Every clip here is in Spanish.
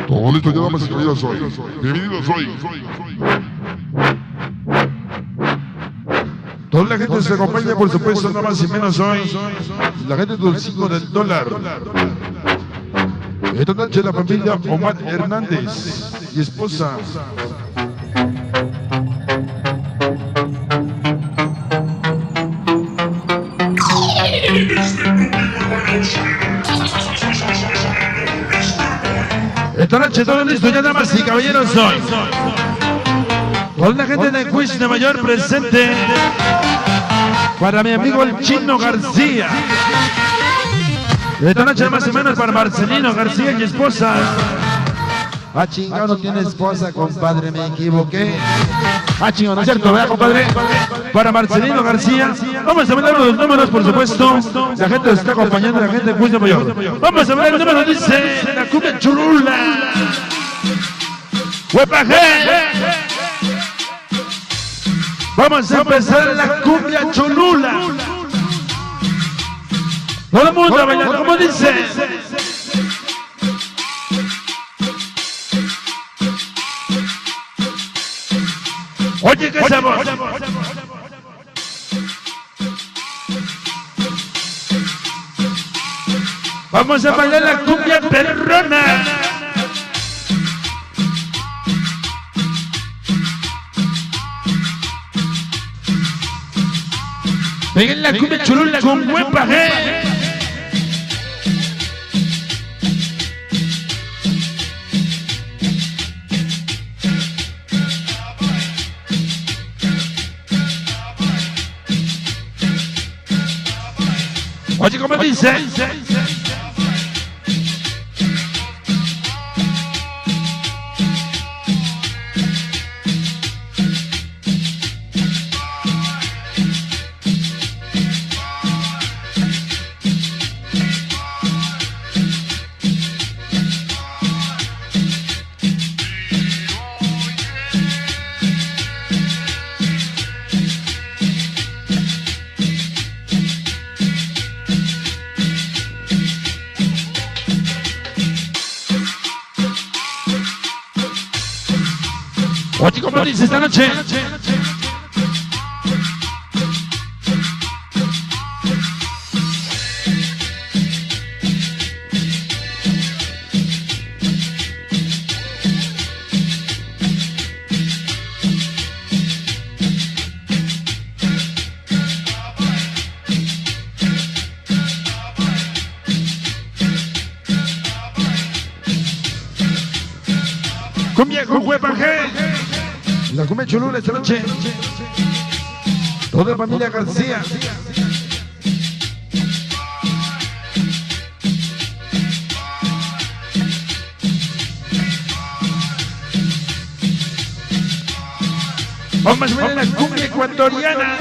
Todo listo ya, damas y caballeros, hoy. Bienvenidos hoy. Toda la gente se acompaña, por supuesto, nada más y menos hoy. La gente del 5 del dólar. Esta noche la familia Omar Hernández y esposa. Esta noche todo listo ya, damas y caballeros, hoy. Con la gente de Quiz de Mayor presente para mi amigo el Chino García. Esta noche más o menos para Marcelino García y esposa. Ah, chingado, no tiene esposa, compadre, me equivoqué. Ah, chingado, ¿no es cierto, verdad, compadre? Para Marcelino García. Vamos a ver los números, por supuesto. La gente nos está acompañando, la gente de Quiz de Mayor. Vamos a ver el número, dice la cumbia Cholula. ¡Huepaje! Vamos a empezar la cumbia Cholula. Todo el mundo a bailar, como dice. Oye, qué sabor. Vamos a bailar la cumbia perrona. Peguen la cumbia Cholula con buen paje. Oye, ¿cómo dice? Oye, ¿cómo dice esta noche? Cumbia con huepaje. La cumbia Cholula esta noche. Toda la familia García. Vamos a ver la cumbia ecuatoriana.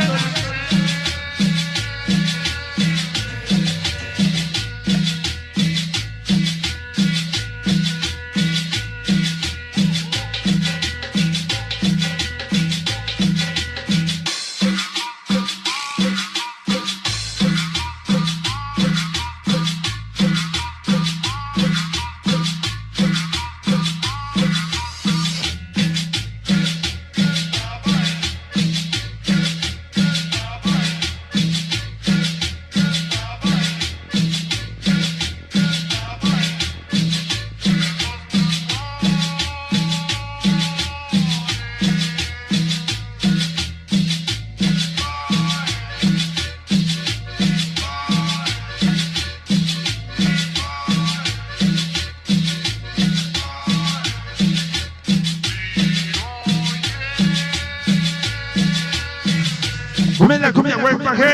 La cumbia huepaje.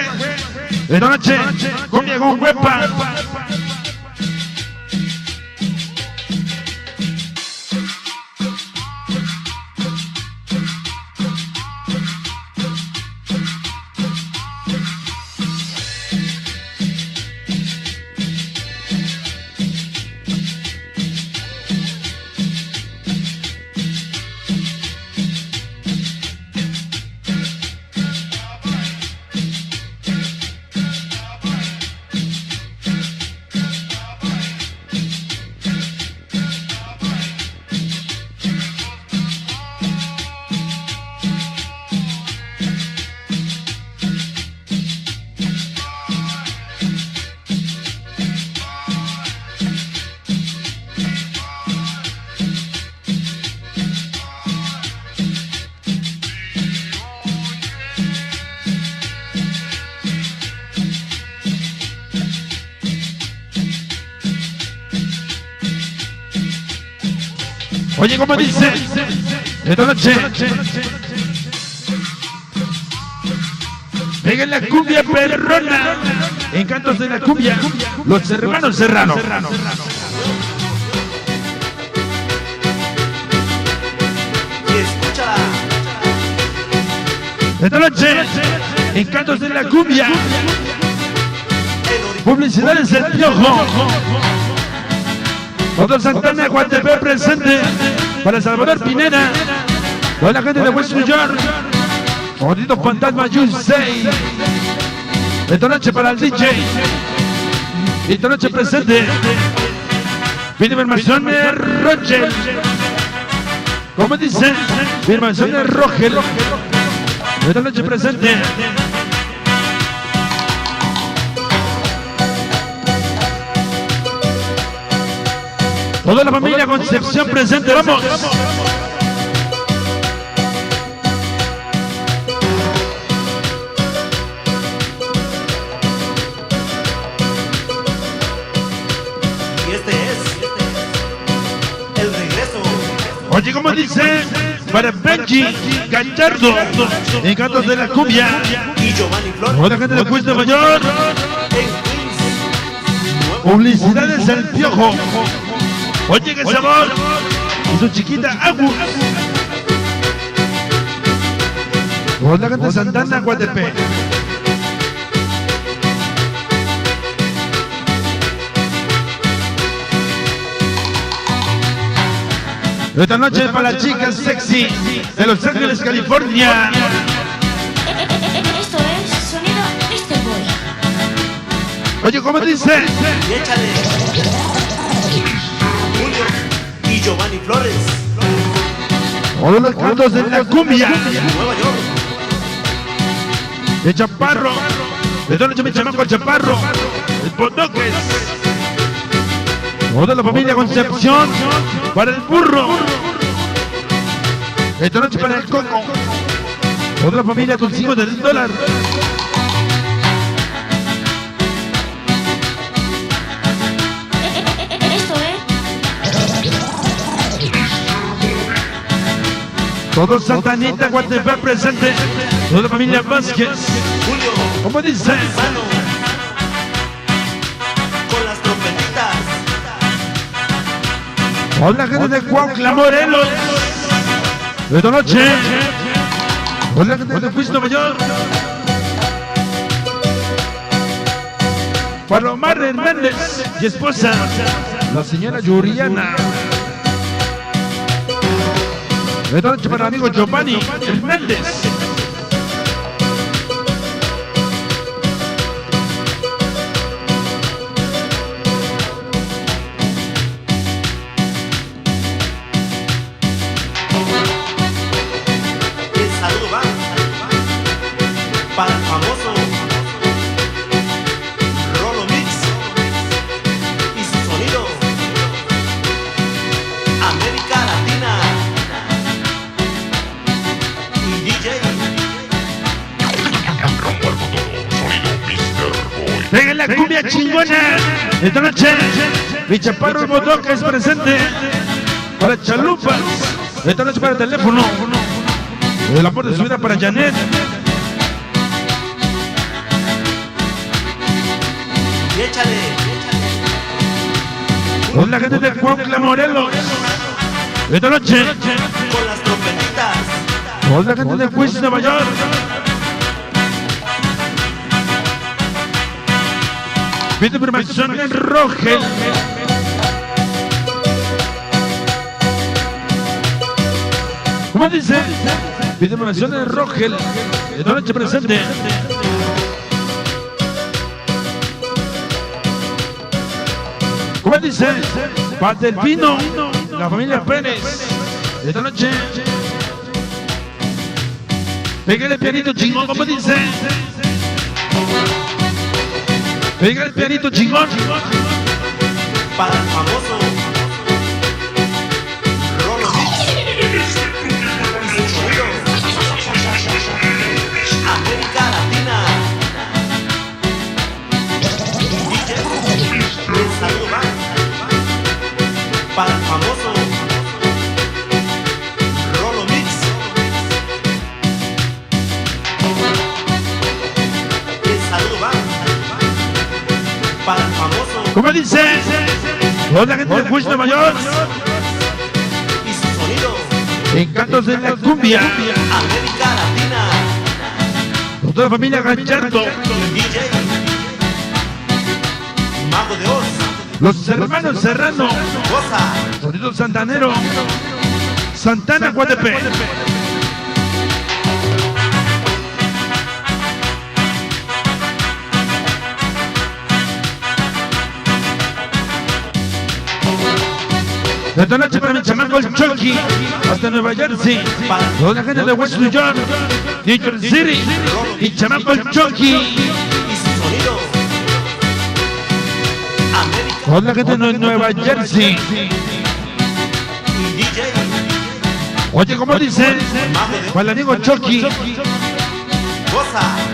De noche, cumbia con huepa. Oye, ¿cómo dice? Esta noche. Peguen la cumbia perrona. Encantos de la cumbia. Los hermanos Serrano. Esta noche, Encantos de la cumbia. Publicidades del Piojo. Otro Santana, Guatepec presente. Para Salvador Pineda. Toda la gente de West New York. Bonito Fantasma USA. Esta noche para el DJ. Esta noche presente. Pide firmación de Roger. ¿Cómo dice? Firmación de Roger. Esta noche presente. Toda la familia Concepción presente, vamos. Y este es el regreso. Oye, ¿cómo dice? Para Benji Gallardo, Encantos de la cumbia. Y Giovanni Flores. Toda la gente de Queens, Nueva York. En Queens. Publicidades del Piojo. Oye, qué sabor. Y su chiquita Agu. Toda la gente de Santana, Guatepec. Esta noche para la chica sexy de Los Ángeles, California. Esto es sonido Este Boy. Oye, ¿cómo dice? Y échale. Julio y Giovanni Flores. Todos los cantos de la cumbia. Nueva York. De Chaparro. Esta noche mi chamaco Chaparro. El Botoques. Toda la familia Concepción. Para el burro. Esta noche para el Coco. Toda la familia Tulcimos del Dólar. Esto es Todos Santanita, Guatepec presente. Toda la familia Vázquez. Julio. ¿Cómo dice? Mano. Con las trompetitas. Toda la gente de Cuautla, Morelos. Esta noche. Toda la gente de Queens, Nueva York. Para Omar Hernández y esposa, la señora Yuriana. Esta noche para el amigo Giovanni Hernández. El saludo va para el famoso Rolo Mix y su sonido América Latina y DJ. Venga la cumbia chingona. Esta noche, mi Chaparro Botoca es presente. Para Chalupas. Esta noche para el teléfono. El amor de su vida para Janet. Y échale. Con la gente de Cuautla, Morelos. Esta noche, Con las trompetitas. con la gente de Queens, Nueva York. Pide información en Rogel. ¿Cómo dice? Pide información en Rogel. Esta noche presente. ¿Cómo dice? Patelpino, la familia Pérez. Esta noche. Pégale el pianito chingón, ¿cómo dice? Pégale el pianito chingón. Para el famoso Rolo Mix y su sonido América Latina. DJ. El saludo va para el famoso para el famoso ¿Cómo dice? Toda la gente de Juicio Mayor. y su sonido. Encantos de la cumbia. América Latina. Con toda la familia Gallardo. DJ Mago de Oz. Los hermanos Serrano. Goza. Sonido Santanero. Santana, Guatepe. Esta noche para mi chamaco el Chucky, hasta Nueva Jersey, toda la gente de West New York, New York City, y chamaco el Chucky, Y su sonido. América. toda la gente de Nueva Jersey. Y DJ Oye, ¿cómo dice? Para el amigo Chucky, Goza.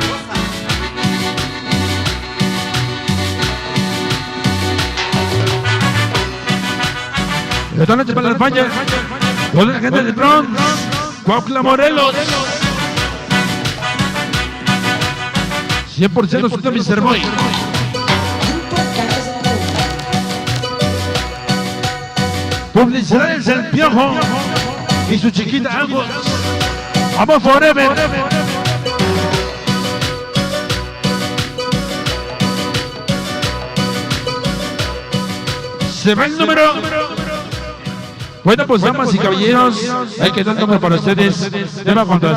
esta noche para la España, toda la gente de Bronx, Cuautla, Morelos. 100% suelto Mr. Boy. Publicidades El Piojo y su chiquita Agus. Vamos forever. Se va el número. Bueno, pues damas y caballeros, hay que dar el número para ustedes. Tema contra